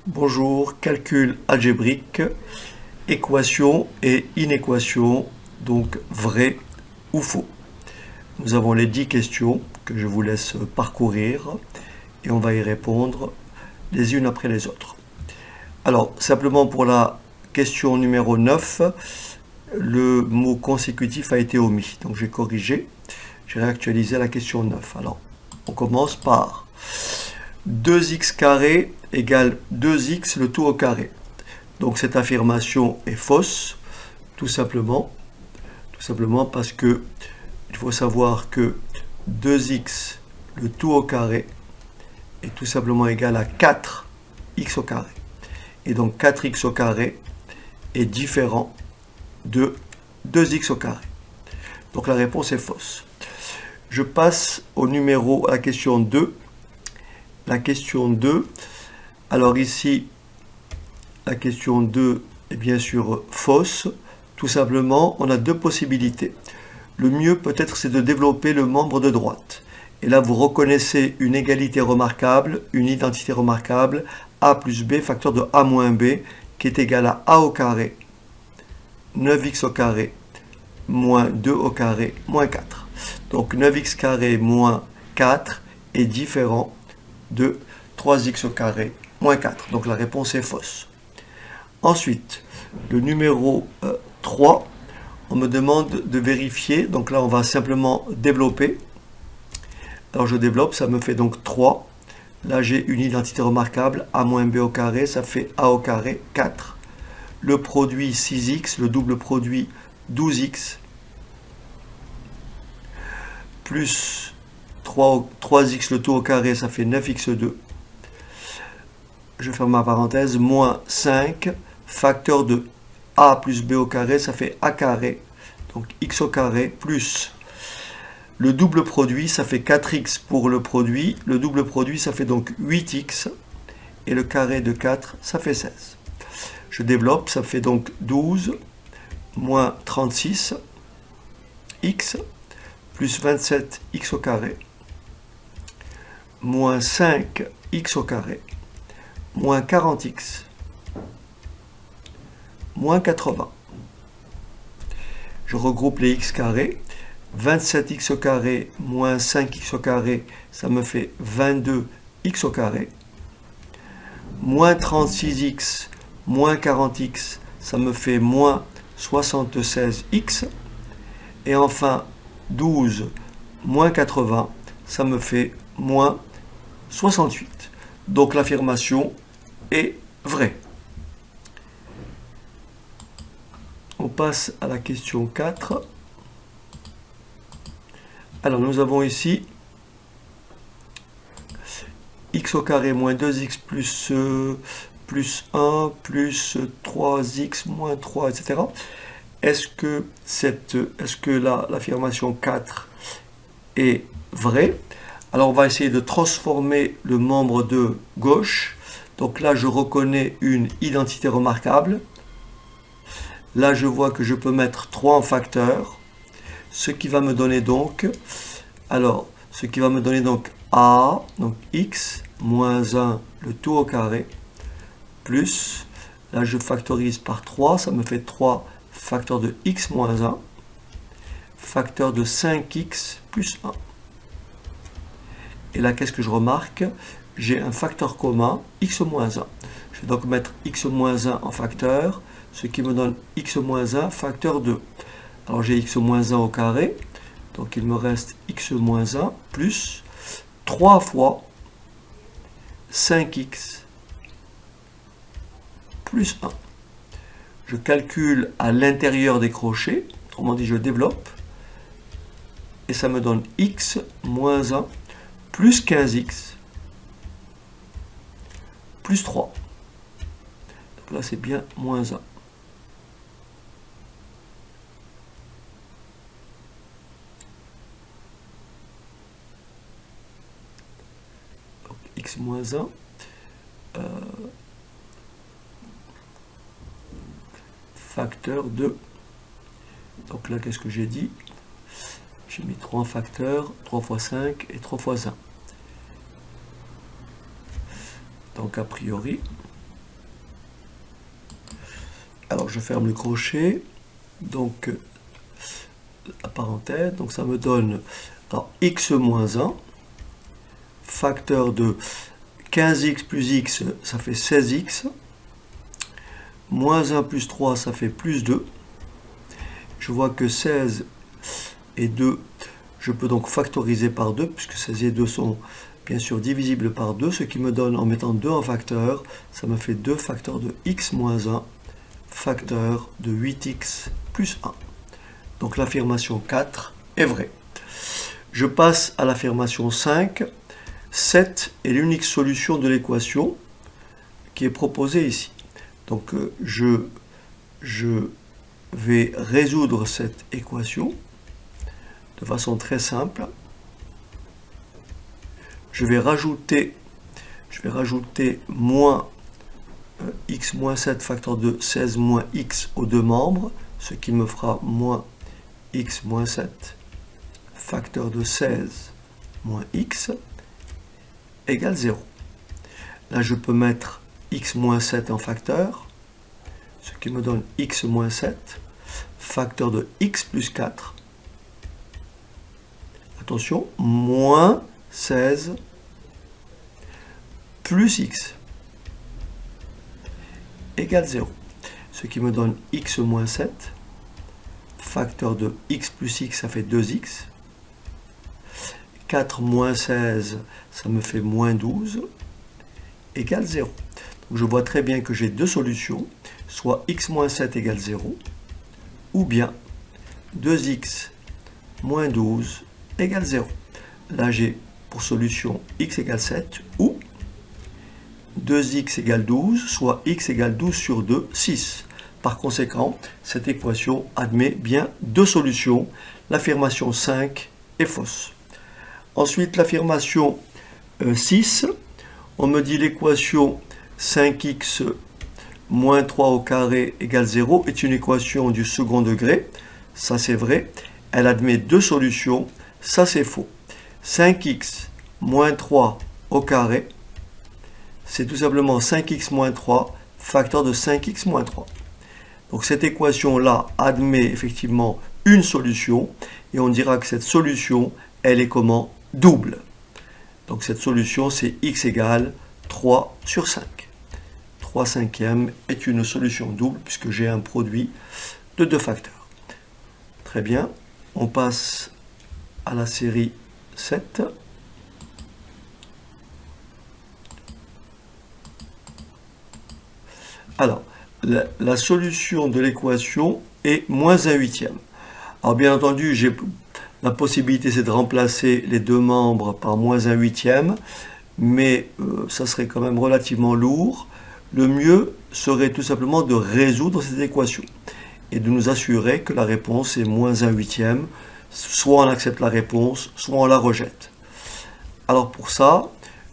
Bonjour, calcul algébrique, équation et inéquation, donc vrai ou faux. Nous avons les 10 questions que je vous laisse parcourir et on va y répondre les unes après les autres. Alors, simplement pour la question numéro 9, le mot consécutif a été omis. Donc j'ai corrigé, j'ai réactualisé la question 9. Alors, on commence par 2x carré égale 2x le tout au carré. Donc cette affirmation est fausse, tout simplement parce que il faut savoir que 2x le tout au carré est tout simplement égal à 4x au carré. Et donc 4x au carré est différent de 2x au carré. Donc la réponse est fausse. Je passe à la question 2. La question 2, alors ici, la question 2 est bien sûr fausse. Tout simplement, on a deux possibilités. Le mieux peut-être c'est de développer le membre de droite. Et là, vous reconnaissez une égalité remarquable, une identité remarquable, a plus b facteur de a moins b, qui est égal à a au carré, 9x au carré, moins 2 au carré, moins 4. Donc 9x carré moins 4 est différent de 3x au carré moins 4. Donc la réponse est fausse. Ensuite, le numéro 3, on me demande de vérifier. Donc là, on va simplement développer. Alors je développe, ça me fait donc 3. Là, j'ai une identité remarquable, a moins b au carré, ça fait a au carré 4. Le produit 6x, le double produit 12x, plus 3x le tout au carré, ça fait 9x2. Je ferme ma parenthèse, moins 5, facteur de a plus b au carré, ça fait a carré, donc x au carré, plus le double produit, ça fait 4x pour le produit, le double produit, ça fait donc 8x, et le carré de 4, ça fait 16. Je développe, ça fait donc 12, moins 36, x, plus 27x au carré, moins 5x au carré, moins 40x, moins 80. Je regroupe les x carrés. 27x au carré moins 5x au carré, ça me fait 22x au carré. Moins 36x moins 40x, ça me fait moins 76x. Et enfin, 12 moins 80, ça me fait moins 68. Donc l'affirmation est vraie. On passe à la question 4. Alors nous avons ici x au carré moins 2x plus 1 plus 3x moins 3, etc. Est-ce que l'affirmation 4 est vraie? Alors on va essayer de transformer le membre de gauche. Donc là je reconnais une identité remarquable. Là je vois que je peux mettre 3 en facteur. Ce qui va me donner donc, a, donc x, moins 1, le tout au carré, plus, là je factorise par 3, ça me fait 3 facteur de x moins 1, facteur de 5x plus 1. Et là, qu'est-ce que je remarque? J'ai un facteur commun, x moins 1. Je vais donc mettre x moins 1 en facteur, ce qui me donne x moins 1 facteur 2. Alors j'ai x moins 1 au carré, donc il me reste x moins 1 plus 3 fois 5x plus 1. Je calcule à l'intérieur des crochets, autrement dit je développe, et ça me donne x moins 1 plus 15x plus 3. Donc là c'est bien moins 1. X moins 1 facteur de, donc là qu'est-ce que j'ai dit? J'ai mis 3 facteurs, 3 fois 5 et 3 fois 1. Donc a priori Alors je ferme le crochet, donc la parenthèse, donc ça me donne alors, x moins 1, facteur de 15x plus x, ça fait 16x, moins 1 plus 3, ça fait plus 2. Je vois que 16 et 2, je peux donc factoriser par 2, puisque 16 et 2 sont bien sûr divisibles par 2, ce qui me donne, en mettant 2 en facteur, ça me fait 2 facteurs de x moins 1, facteur de 8x plus 1. Donc l'affirmation 4 est vraie. Je passe à l'affirmation 5. 7 est l'unique solution de l'équation qui est proposée ici. Donc je vais résoudre cette équation de façon très simple. Je vais rajouter moins x moins 7 facteur de 16 moins x aux deux membres, ce qui me fera moins x moins 7 facteur de 16 moins x égale 0. Là, je peux mettre x moins 7 en facteur, ce qui me donne x moins 7 facteur de x plus 4. Attention, moins 16 plus x égale 0. Ce qui me donne x moins 7 facteur de x plus x, ça fait 2x. 4 moins 16, ça me fait moins 12, égale 0. Donc je vois très bien que j'ai deux solutions, soit x moins 7 égale 0, ou bien 2x moins 12 égale 0. Là j'ai pour solution x égale 7, ou 2x égale 12, soit x égale 12 sur 2, 6. Par conséquent, cette équation admet bien deux solutions. L'affirmation 5 est fausse. Ensuite, l'affirmation 6, on me dit l'équation 5x moins 3 au carré égale 0 est une équation du second degré. Ça, c'est vrai. Elle admet deux solutions. Ça, c'est faux. 5x moins 3 au carré, c'est tout simplement 5x moins 3, facteur de 5x moins 3. Donc, cette équation-là admet effectivement une solution. Et on dira que cette solution, elle est comment? Double. Donc cette solution, c'est x égale 3 sur 5. 3 cinquièmes est une solution double puisque j'ai un produit de deux facteurs. Très bien. On passe à la série 7. Alors, la solution de l'équation est moins 1 huitième. Alors bien entendu, j'ai la possibilité, c'est de remplacer les deux membres par moins 1 huitième, mais ça serait quand même relativement lourd. Le mieux serait tout simplement de résoudre cette équation et de nous assurer que la réponse est moins 1 huitième. Soit on accepte la réponse, soit on la rejette. Alors pour ça,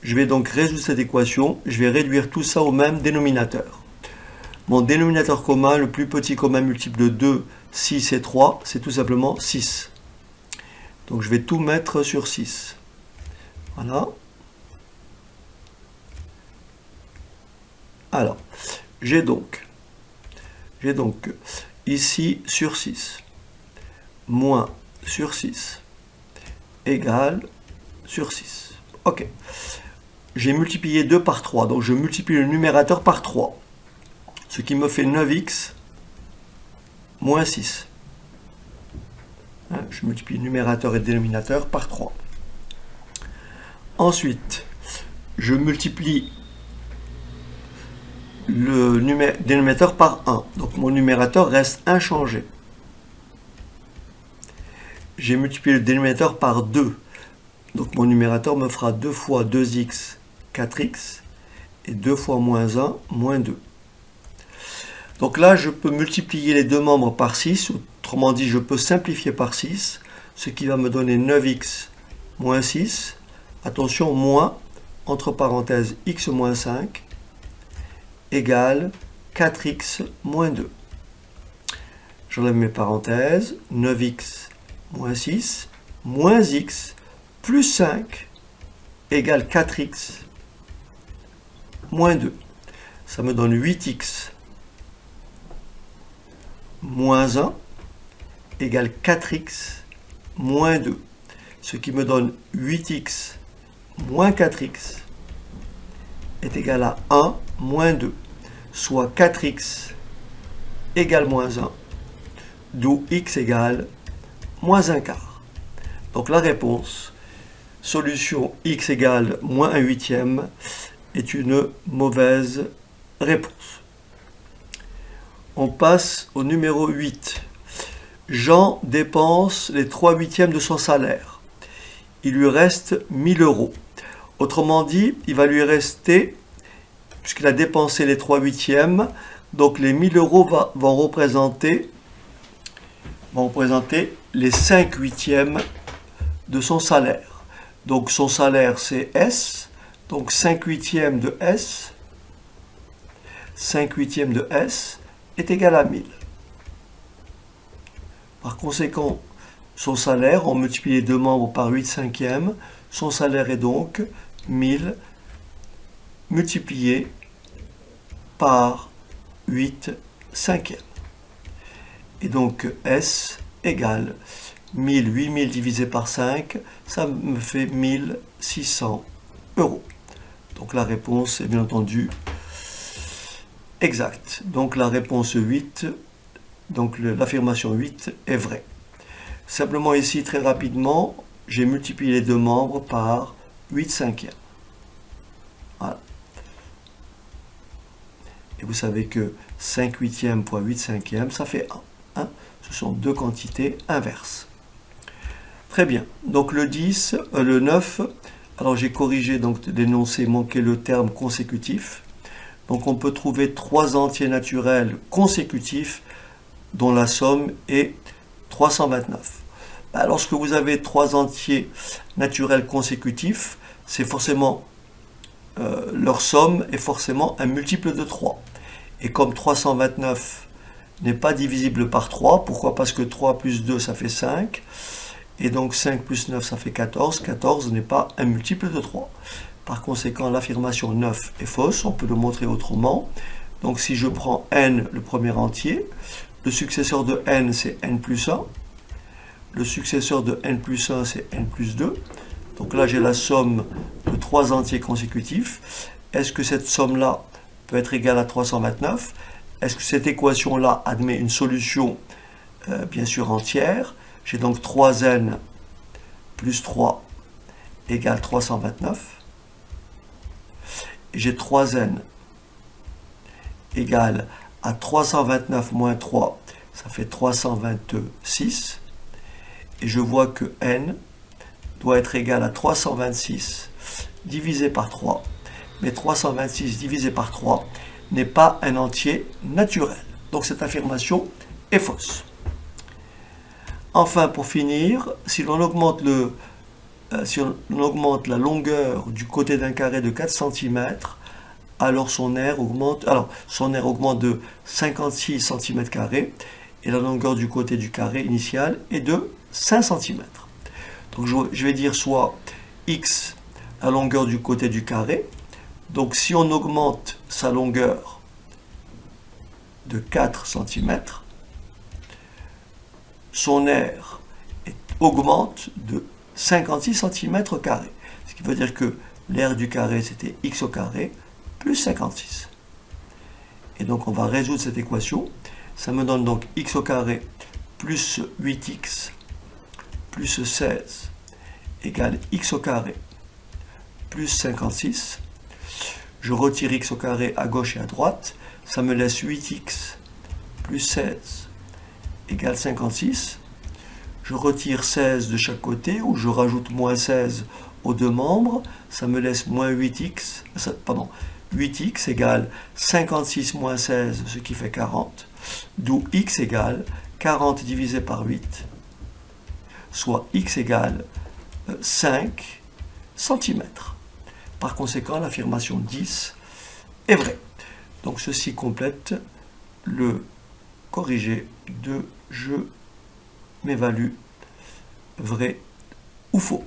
je vais donc résoudre cette équation. Je vais réduire tout ça au même dénominateur. Mon dénominateur commun, le plus petit commun multiple de 2, 6 et 3, c'est tout simplement 6. Donc je vais tout mettre sur 6. Voilà. Alors, j'ai donc ici sur 6, moins sur 6, égale sur 6. Ok. J'ai multiplié 2 par 3, donc je multiplie le numérateur par 3. Ce qui me fait 9x moins 6. Je multiplie le numérateur et le dénominateur par 3. Ensuite, je multiplie le dénominateur par 1. Donc mon numérateur reste inchangé. J'ai multiplié le dénominateur par 2. Donc mon numérateur me fera 2 fois 2x, 4x, et 2 fois moins 1, moins 2. Donc là, je peux multiplier les deux membres par 6, autrement dit, je peux simplifier par 6, ce qui va me donner 9x moins 6, attention, moins, entre parenthèses, x moins 5, égale 4x moins 2. J'enlève mes parenthèses, 9x moins 6, moins x, plus 5, égale 4x moins 2. Ça me donne 8x moins 1 égale 4x moins 2, ce qui me donne 8x moins 4x est égal à 1 moins 2, soit 4x égale moins 1, d'où x égale moins 1 quart. Donc la réponse, solution x égale moins 1 huitième, est une mauvaise réponse. On passe au numéro 8. Jean dépense les 3 huitièmes de son salaire. Il lui reste 1000 euros. Autrement dit, il va lui rester, puisqu'il a dépensé les 3 huitièmes, donc les 1000 euros vont représenter les 5 huitièmes de son salaire. Donc son salaire c'est S, donc 5 huitièmes de S, 5 huitièmes de S est égal à 1000. Par conséquent, son salaire, on multiplie les deux membres par 8 cinquièmes, son salaire est donc 1000 multiplié par 8 cinquièmes. Et donc S égale 8000 divisé par 5, ça me fait 1600 euros. Donc la réponse est bien entendu exacte. Donc la réponse 8, donc l'affirmation 8 est vraie. Simplement ici, très rapidement, j'ai multiplié les deux membres par 8 cinquièmes. Voilà. Et vous savez que 5 huitièmes fois 8 cinquièmes, ça fait 1. Ce sont deux quantités inverses. Très bien. Donc le 10, le 9, alors j'ai corrigé donc l'énoncé, manqué le terme consécutif. Donc on peut trouver 3 entiers naturels consécutifs dont la somme est 329. Lorsque vous avez 3 entiers naturels consécutifs, c'est forcément leur somme est forcément un multiple de 3. Et comme 329 n'est pas divisible par 3, pourquoi? Parce que 3 plus 2 ça fait 5, et donc 5 plus 9 ça fait 14, 14 n'est pas un multiple de 3. Par conséquent, l'affirmation 9 est fausse, on peut le montrer autrement. Donc si je prends n, le premier entier, le successeur de n c'est n plus 1, le successeur de n plus 1 c'est n plus 2, donc là j'ai la somme de 3 entiers consécutifs. Est-ce que cette somme-là peut être égale à 329? Est-ce que cette équation-là admet une solution bien sûr entière? J'ai donc 3n plus 3 égale 329. Et j'ai 3n égale à 329 moins 3, ça fait 326. Et je vois que n doit être égal à 326 divisé par 3. Mais 326 divisé par 3 n'est pas un entier naturel. Donc cette affirmation est fausse. Enfin, pour finir, si l'on augmente, la longueur du côté d'un carré de 4 cm, alors son aire augmente de 56 cm² et la longueur du côté du carré initial est de 5 cm. Donc je vais dire soit x, la longueur du côté du carré. Donc si on augmente sa longueur de 4 cm, son aire augmente de 56 cm². Ce qui veut dire que l'aire du carré c'était x au carré plus 56. Et donc on va résoudre cette équation. Ça me donne donc x au carré plus 8x plus 16 égale x au carré plus 56. Je retire x au carré à gauche et à droite. Ça me laisse 8x plus 16 égale 56. Je retire 16 de chaque côté, ou je rajoute moins 16 aux deux membres. Ça me laisse moins 8x, 8x égale 56 moins 16, ce qui fait 40. D'où x égale 40 divisé par 8, soit x égale 5 cm. Par conséquent, l'affirmation 10 est vraie. Donc ceci complète le corrigé de je m'évalue vrai ou faux.